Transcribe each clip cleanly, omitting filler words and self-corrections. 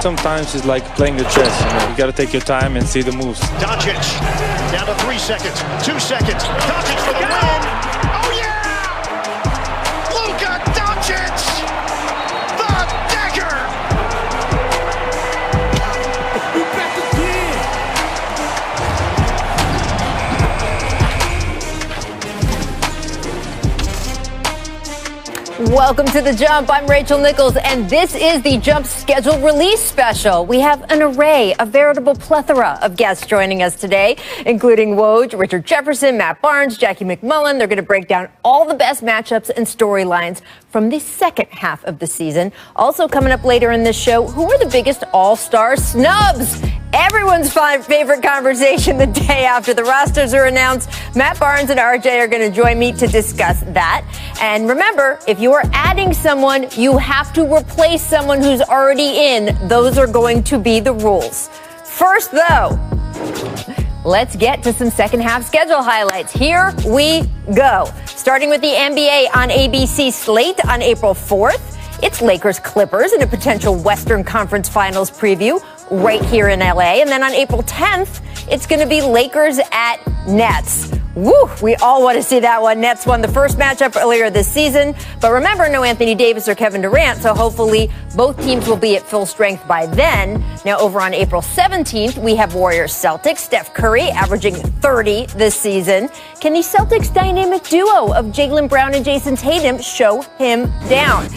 sometimes it's like playing the chess. You got to take your time and see the moves. Doncic down to 3 seconds, 2 seconds. Doncic for the win. Oh yeah! Luka Doncic, the dagger. Back again. Welcome to The Jump. I'm Rachel Nichols, and this is the Jump schedule release special. We have an array, a veritable plethora of guests joining us today, including Woj, Richard Jefferson, Matt Barnes, Jackie McMullen. They're going to break down all the best matchups and storylines from the second half of the season. Also coming up later in this show, who are the biggest all-star snubs? Everyone's favorite conversation the day after the rosters are announced. Matt Barnes and RJ are going to join me to discuss that. And remember, if you are adding someone, you have to replace someone who's already in. Those are going to be the rules. First, though, let's get to some second half schedule highlights. Here we go. Starting with the NBA on ABC slate on April 4th. It's Lakers-Clippers in a potential Western Conference Finals preview right here in LA. And then on April 10th, it's going to be Lakers at Nets. Woo! We all want to see that one. Nets won the first matchup earlier this season. But remember, no Anthony Davis or Kevin Durant, so hopefully both teams will be at full strength by then. Now, over on April 17th, we have Warriors-Celtics. Steph Curry averaging 30 this season. Can the Celtics dynamic duo of Jaylen Brown and Jason Tatum show him down?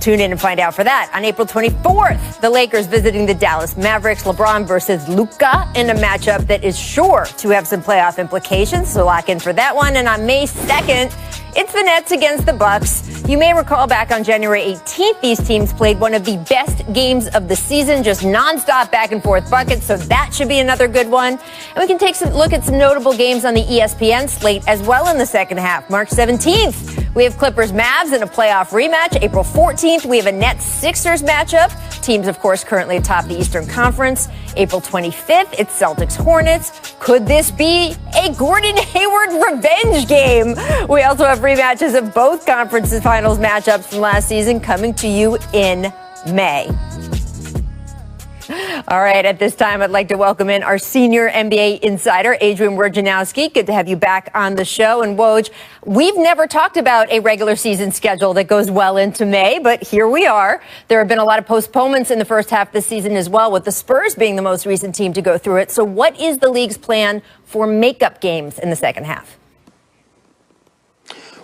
Tune in and find out for that. On April 24th, the Lakers visiting the Dallas Mavericks. LeBron versus Luka in a matchup that is sure to have some playoff implications, so lock in for that one. And on May 2nd, it's the Nets against the Bucks. You may recall back on January 18th, these teams played one of the best games of the season, just nonstop back and forth buckets, so that should be another good one. And we can take a look at some notable games on the ESPN slate as well in the second half. March 17th, we have Clippers-Mavs in a playoff rematch. April 14th, we have a Nets-Sixers matchup. Teams, of course, currently atop the Eastern Conference. April 25th, it's Celtics-Hornets. Could this be a Gordon Hayward revenge game? We also have rematches of both conferences finals matchups from last season coming to you in May. All right, at this time, I'd like to welcome in our senior NBA insider, Adrian Wojnarowski. Good to have you back on the show. And Woj, we've never talked about a regular season schedule that goes well into May, but here we are. There have been a lot of postponements in the first half of the season as well, with the Spurs being the most recent team to go through it. So what is the league's plan for makeup games in the second half?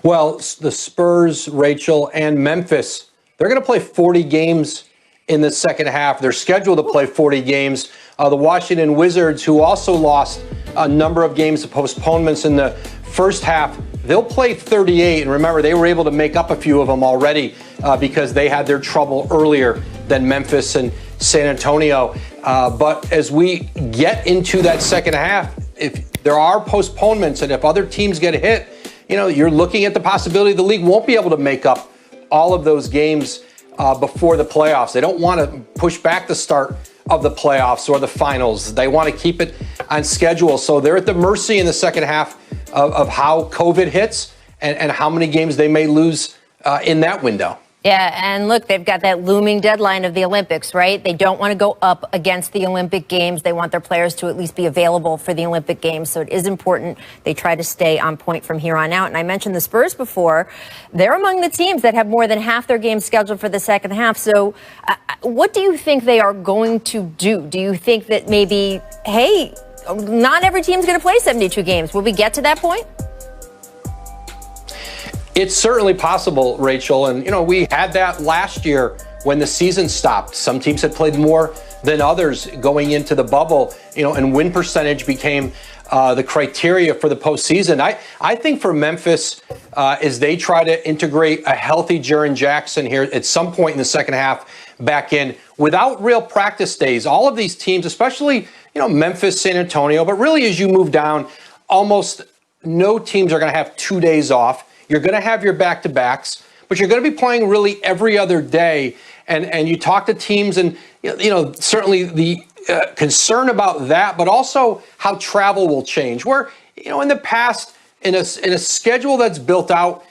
Well, the Spurs, Rachel, and Memphis, they're going to play 40 games in the second half. They're scheduled to play 40 games. The Washington Wizards, who also lost a number of games to postponements in the first half, they'll play 38. And remember, they were able to make up a few of them already because they had their trouble earlier than Memphis and San Antonio. But as we get into that second half, if there are postponements and if other teams get hit, you're looking at the possibility the league won't be able to make up all of those games before the playoffs. They don't want to push back the start of the playoffs or the finals. They want to keep it on schedule. So they're at the mercy in the second half of how COVID hits and how many games they may lose in that window. Yeah, and look, they've got that looming deadline of the Olympics, right? They don't want to go up against the Olympic Games. They want their players to at least be available for the Olympic Games. So it is important they try to stay on point from here on out. And I mentioned the Spurs before. They're among the teams that have more than half their games scheduled for the second half. So what do you think they are going to do? Do you think that maybe, hey, not every team's going to play 72 games? Will we get to that point? It's certainly possible, Rachel. And, we had that last year when the season stopped. Some teams had played more than others going into the bubble, and win percentage became the criteria for the postseason. I think for Memphis, as they try to integrate a healthy Jaren Jackson here at some point in the second half back in, without real practice days, all of these teams, especially, Memphis, San Antonio, but really as you move down, almost no teams are going to have 2 days off. You're going to have your back-to-backs, but you're going to be playing really every other day. And you talk to teams and, certainly the concern about that, but also how travel will change. Where, in the past, in a schedule that's built out,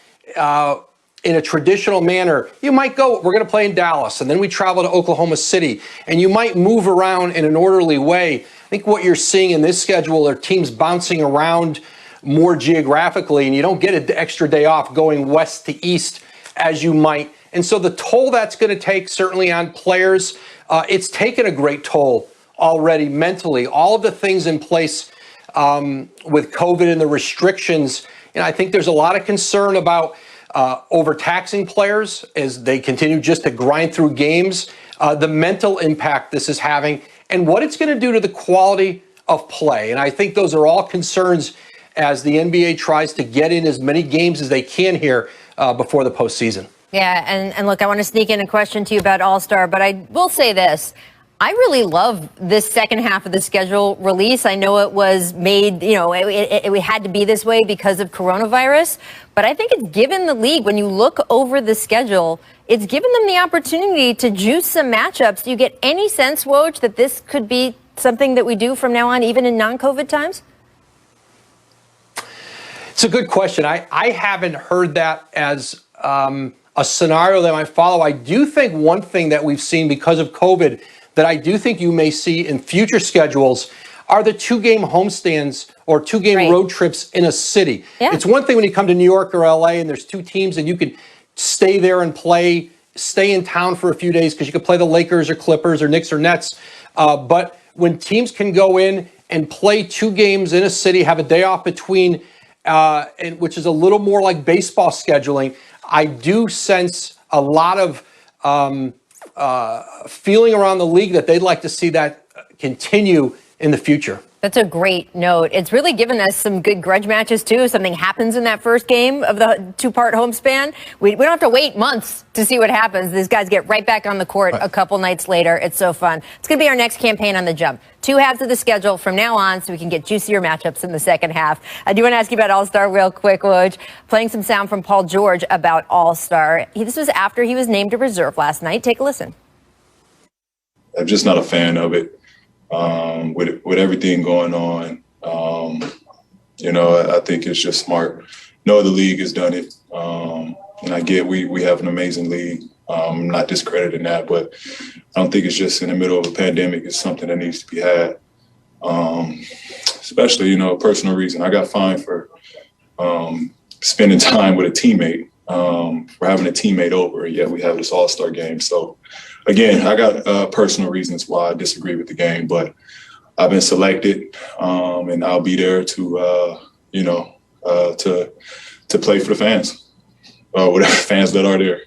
in a traditional manner, you might go, we're going to play in Dallas, and then we travel to Oklahoma City, and you might move around in an orderly way. I think what you're seeing in this schedule are teams bouncing around more geographically, and you don't get an extra day off going west to east as you might. And so the toll that's going to take certainly on players, it's taken a great toll already mentally. All of the things in place with COVID and the restrictions, and I think there's a lot of concern about overtaxing players as they continue just to grind through games, the mental impact this is having, and what it's going to do to the quality of play. And I think those are all concerns as the NBA tries to get in as many games as they can here before the postseason. Yeah, and look, I want to sneak in a question to you about All-Star, but I will say this. I really love this second half of the schedule release. I know it was made, it had to be this way because of coronavirus, but I think it's given the league, when you look over the schedule, it's given them the opportunity to juice some matchups. Do you get any sense, Woj, that this could be something that we do from now on, even in non-COVID times? It's a good question. I haven't heard that as a scenario that I might follow. I do think one thing that we've seen because of COVID that I do think you may see in future schedules are the 2-game homestands or 2-game road trips in a city. Yeah. It's one thing when you come to New York or LA and there's 2 teams and you can stay there and stay in town for a few days because you can play the Lakers or Clippers or Knicks or Nets. But when teams can go in and play 2 games in a city, have a day off between, which is a little more like baseball scheduling, I do sense a lot of feeling around the league that they'd like to see that continue in the future. That's a great note. It's really given us some good grudge matches, too. If something happens in that first game of the 2-part homespan, we don't have to wait months to see what happens. These guys get right back on the court a couple nights later. It's so fun. It's going to be our next campaign on The Jump. 2 halves of the schedule from now on so we can get juicier matchups in the second half. I do want to ask you about All-Star real quick, Woj. Playing some sound from Paul George about All-Star. This was after he was named a reserve last night. Take a listen. I'm just not a fan of it. With everything going on, I think it's just smart. No other league has done it. And I get we have an amazing league. I'm not discrediting that, but I don't think it's just in the middle of a pandemic. It's something that needs to be had. Especially, a personal reason. I got fined for spending time with a teammate, for having a teammate over, and yet we have this All-Star game. So, again, I got personal reasons why I disagree with the game, but I've been selected, and I'll be there to play for the fans, whatever fans that are there.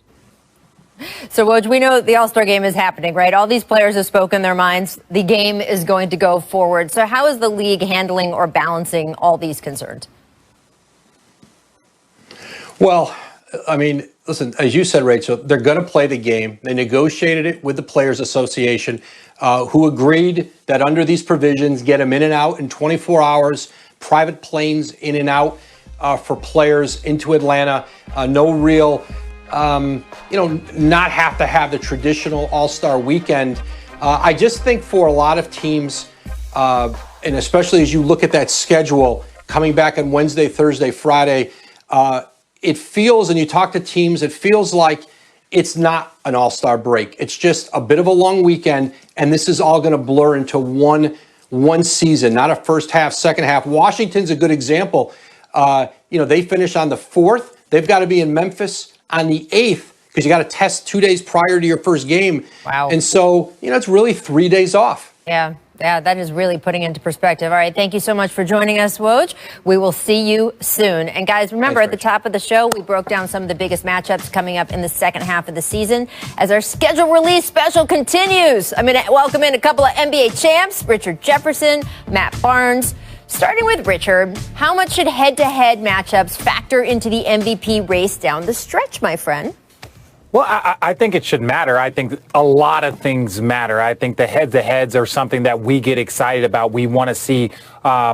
So, Woj, we know the All-Star game is happening, right? All these players have spoken their minds. The game is going to go forward. So how is the league handling or balancing all these concerns? Well, I mean, listen, as you said, Rachel, they're going to play the game. They negotiated it with the Players Association, who agreed that under these provisions, get them in and out in 24 hours, private planes in and out for players into Atlanta. No real, not have to have the traditional All-Star weekend. I just think for a lot of teams, and especially as you look at that schedule coming back on Wednesday, Thursday, Friday, it feels, and you talk to teams, it feels like it's not an All-Star break. It's just a bit of a long weekend, and this is all going to blur into one season, not a first half, second half. Washington's a good example. They finish on the 4th. They've got to be in Memphis on the 8th because you got to test 2 days prior to your first game. Wow. And so, it's really 3 days off. Yeah, that is really putting into perspective. All right, thank you so much for joining us, Woj. We will see you soon. And guys, remember, at the top of the show, we broke down some of the biggest matchups coming up in the second half of the season. As our schedule release special continues, I'm going to welcome in a couple of NBA champs, Richard Jefferson, Matt Barnes. Starting with Richard, how much should head-to-head matchups factor into the MVP race down the stretch, my friend? Well, I think it should matter. I think a lot of things matter. I think the heads-to-heads are something that we get excited about. We want to see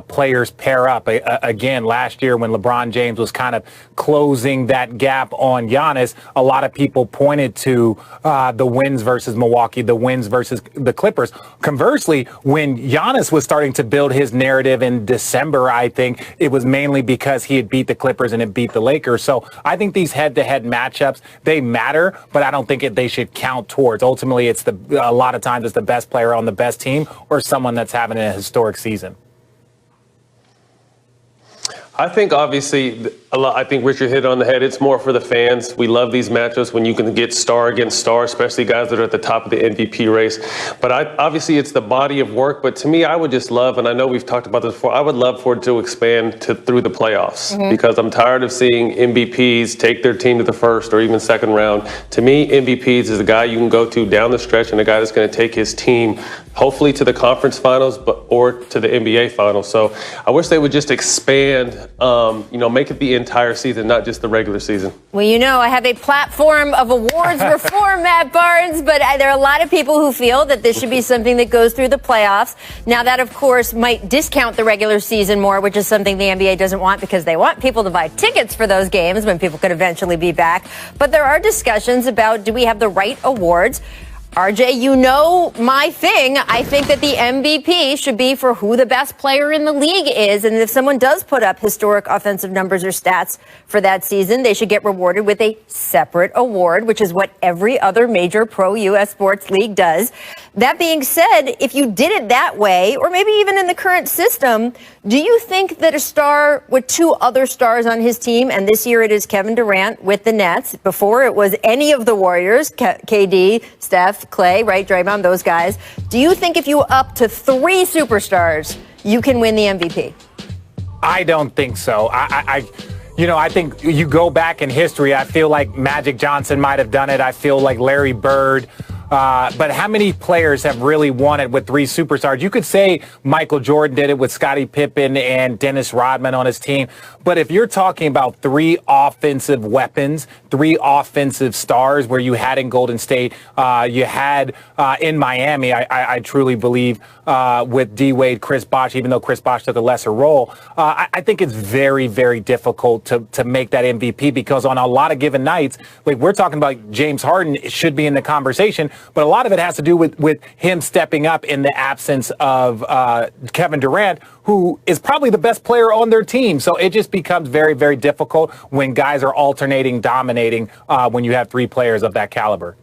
players pair up. Again, last year when LeBron James was kind of closing that gap on Giannis, a lot of people pointed to the wins versus Milwaukee, the wins versus the Clippers. Conversely, when Giannis was starting to build his narrative in December, I think it was mainly because he had beat the Clippers and it beat the Lakers. So I think these head-to-head matchups, they matter, but I don't think they should count towards. Ultimately, it's a lot of times it's the best player on the best team or someone that's having a historic season. I think obviously, I think Richard hit it on the head. It's more for the fans. We love these matchups when you can get star against star, especially guys that are at the top of the MVP race. But obviously, it's the body of work. But to me, I would just love, and I know we've talked about this before, I would love for it to expand through the playoffs because I'm tired of seeing MVPs take their team to the first or even second round. To me, MVPs is the guy you can go to down the stretch and the guy that's going to take his team hopefully to the conference finals or to the NBA finals. So I wish they would just expand, make it the entire season, not just the regular season. Well, I have a platform of awards reform, Matt Barnes, but there are a lot of people who feel that this should be something that goes through the playoffs. Now, that, of course, might discount the regular season more, which is something the NBA doesn't want because they want people to buy tickets for those games when people could eventually be back. But there are discussions about, do we have the right awards? RJ, my thing. I think that the MVP should be for who the best player in the league is. And if someone does put up historic offensive numbers or stats for that season, they should get rewarded with a separate award, which is what every other major pro U.S. sports league does. That being said, if you did it that way, or maybe even in the current system, do you think that a star with two other stars on his team, and this year it is Kevin Durant with the Nets, before it was any of the Warriors, KD, Steph, Clay, right, Draymond, those guys, do you think if you up to three superstars, you can win the MVP? I don't think so. I think you go back in history, I feel like Magic Johnson might have done it. I feel like Larry Bird. But how many players have really won it with three superstars? You could say Michael Jordan did it with Scottie Pippen and Dennis Rodman on his team. But if you're talking about three offensive weapons, three offensive stars where you had in Golden State, you had in Miami, I truly believe with D-Wade, Chris Bosh, even though Chris Bosh took a lesser role, I think it's very, very difficult to make that MVP because on a lot of given nights, like we're talking about James Harden should be in the conversation. But a lot of it has to do with him stepping up in the absence of Kevin Durant, who is probably the best player on their team. So it just becomes very, very difficult when guys are alternating, dominating when you have three players of that caliber.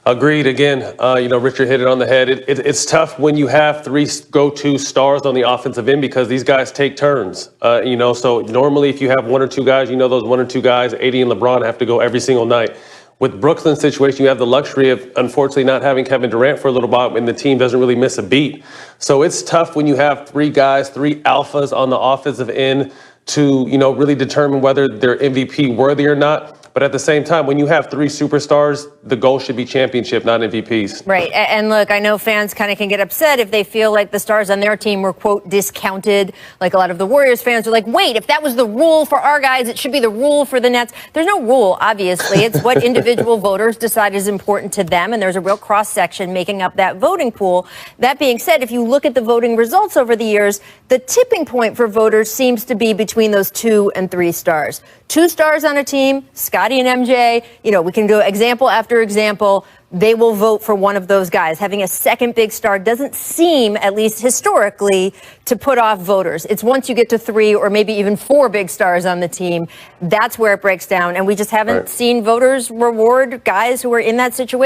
Agreed. Again, Richard hit it on the head. It's tough when you have three go-to stars on the offensive end because these guys take turns. So normally if you have one or two guys, those one or two guys, AD and LeBron have to go every single night. With Brooklyn's situation, you have the luxury of, unfortunately, not having Kevin Durant for a little while, and the team doesn't really miss a beat. So it's tough when you have three guys, three alphas on the offensive end to, really determine whether they're MVP worthy or not. But at the same time, when you have three superstars, the goal should be championship, not MVPs. Right. And look, I know fans kind of can get upset if they feel like the stars on their team were, quote, discounted. Like a lot of the Warriors fans are like, wait, if that was the rule for our guys, it should be the rule for the Nets. There's no rule, obviously. It's what individual voters decide is important to them. And there's a real cross-section making up that voting pool. That being said, if you look at the voting results over the years, the tipping point for voters seems to be between those 2 and 3 stars. 2 stars on a team, Scottie and MJ, we can go example after example. They will vote for one of those guys. Having a second big star doesn't seem, at least historically, to put off voters. It's once you get to 3 or maybe even 4 big stars on the team, that's where it breaks down. And we just haven't seen voters reward guys who are in that situation.